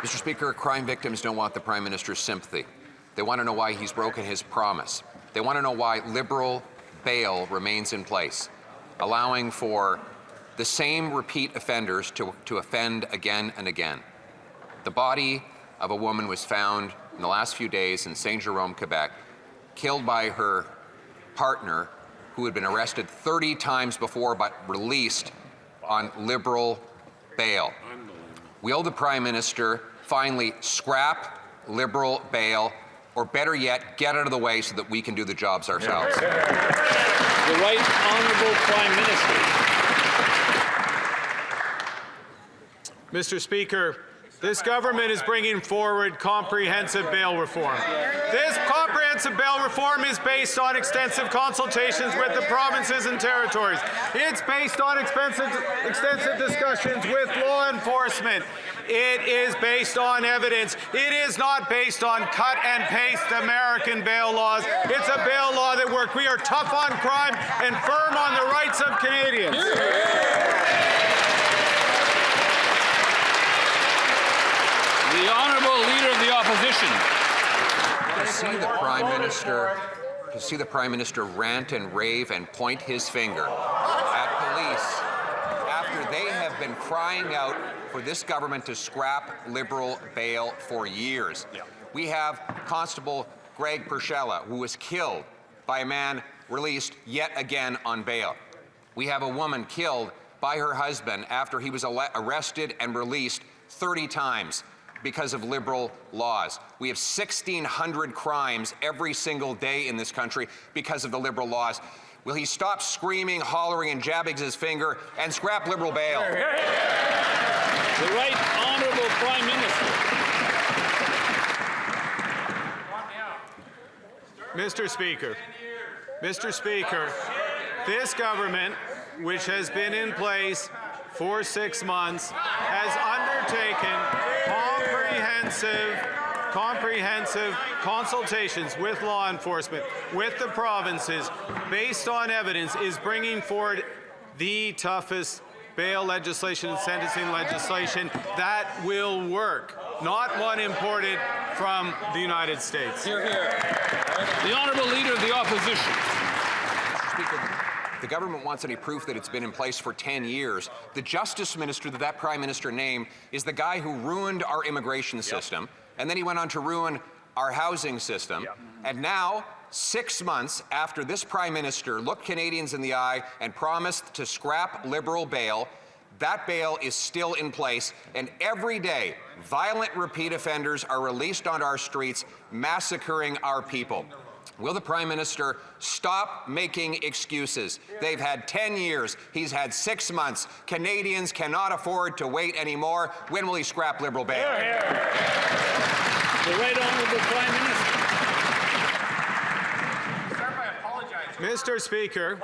Mr. Speaker, crime victims don't want the Prime Minister's sympathy. They want to know why he's broken his promise. They want to know why Liberal bail remains in place, allowing for the same repeat offenders to offend again and again. The body of a woman was found in the last few days in Saint-Jérôme, Quebec, killed by her partner, who had been arrested 30 times before but released on Liberal bail. Will the Prime Minister finally scrap Liberal bail, or better yet, get out of the way so that we can do the jobs ourselves? The Right Honourable Prime Minister. Mr. Speaker, this government is bringing forward comprehensive bail reform. This comprehensive bail reform is based on extensive consultations with the provinces and territories. It's based on extensive discussions with law enforcement. It is based on evidence. It is not based on cut and paste American bail laws. It's a bail law that works. We are tough on crime and firm on the rights of Canadians. The Honourable Leader of the Opposition. To see the Prime Minister rant and rave and point his finger at police after they have been crying out for this government to scrap Liberal bail for years. We have Constable Greg Pershella, who was killed by a man released yet again on bail. We have a woman killed by her husband after he was arrested and released 30 times because of Liberal laws. We have 1,600 crimes every single day in this country because of the Liberal laws. Will he stop screaming, hollering, and jabbing his finger and scrap Liberal bail? The Right Honourable Prime Minister. Mr. Speaker, this government, which has been in place for 6 months, has undertaken comprehensive consultations with law enforcement, with the provinces, based on evidence, is bringing forward the toughest bail legislation and sentencing legislation that will work, not one imported from the United States. Hear, hear. The Honourable Leader of the Opposition. Mr. Speaker, the government wants any proof that it's been in place for 10 years. The Justice Minister that Prime Minister named is the guy who ruined our immigration system, and then he went on to ruin our housing system. And now, 6 months after this Prime Minister looked Canadians in the eye and promised to scrap Liberal bail, that bail is still in place, and every day, violent repeat offenders are released onto our streets, massacring our people. Will the Prime Minister stop making excuses? They've had 10 years. He's had 6 months. Canadians cannot afford to wait anymore. When will he scrap Liberal bail? Hear, hear. The Right Honourable Prime Minister. Mr. Speaker,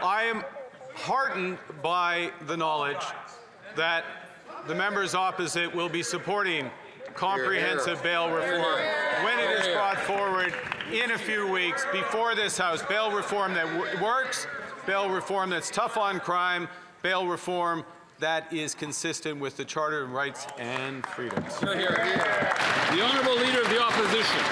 I am heartened by the knowledge that the members opposite will be supporting comprehensive bail reform when it is brought forward in a few weeks before this House. Bail reform that works, bail reform that's tough on crime, bail reform that is consistent with the Charter of Rights and Freedoms. Hear, hear. The Honourable Leader of the Opposition.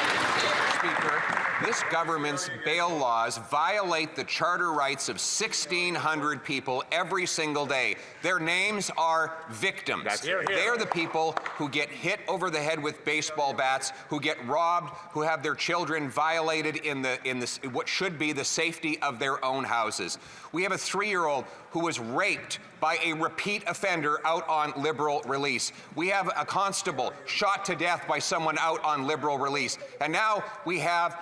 Speaker, this government's bail laws violate the charter rights of 1,600 people every single day. Their names are victims. They're the people who get hit over the head with baseball bats, who get robbed, who have their children violated in what should be the safety of their own houses. We have a 3-year-old who was raped by a repeat offender out on Liberal release. We have a constable shot to death by someone out on Liberal release. And now we have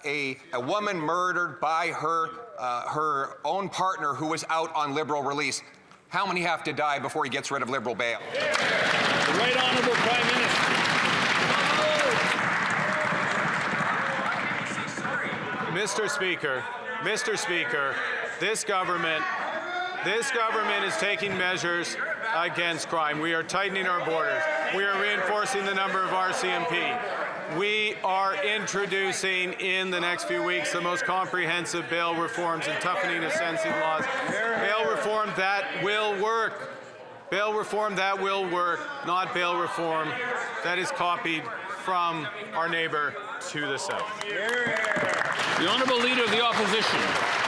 a woman murdered by her own partner who was out on Liberal release. How many have to die before he gets rid of Liberal bail? The Right Honourable Prime Minister. Mr. Speaker, this government is taking measures against crime. We are tightening our borders. We are reinforcing the number of RCMP. We are introducing in the next few weeks the most comprehensive bail reforms and toughening of sentencing laws. Bail reform that will work. Bail reform that will work, not bail reform that is copied from our neighbour to the south. The Honourable Leader of the Opposition.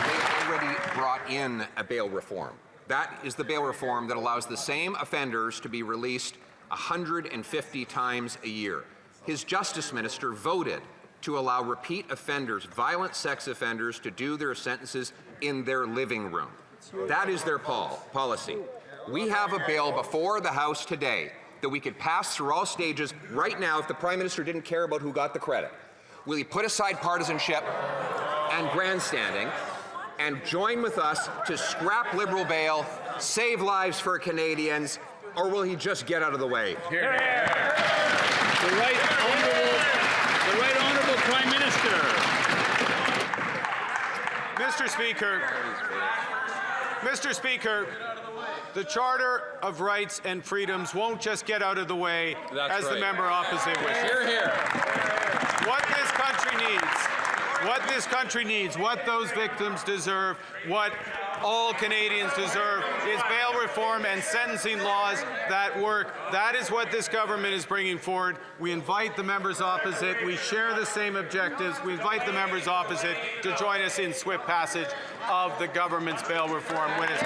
They already brought in a bail reform. That is the bail reform that allows the same offenders to be released 150 times a year. His Justice Minister voted to allow repeat offenders, violent sex offenders, to do their sentences in their living room. That is their policy. We have a bill before the House today that we could pass through all stages right now if the Prime Minister didn't care about who got the credit. Will he put aside partisanship and grandstanding and join with us to scrap Liberal bail, save lives for Canadians, or will he just get out of the way? The Right Honourable Prime Minister. Mr. Speaker, the Charter of Rights and Freedoms won't just get out of the way as the member opposite wishes. Hear, hear. What this country needs, what those victims deserve, what all Canadians deserve is bail reform and sentencing laws that work. That is what this government is bringing forward. We invite the members opposite. We share the same objectives. We invite the members opposite to join us in swift passage of the government's bail reform when it's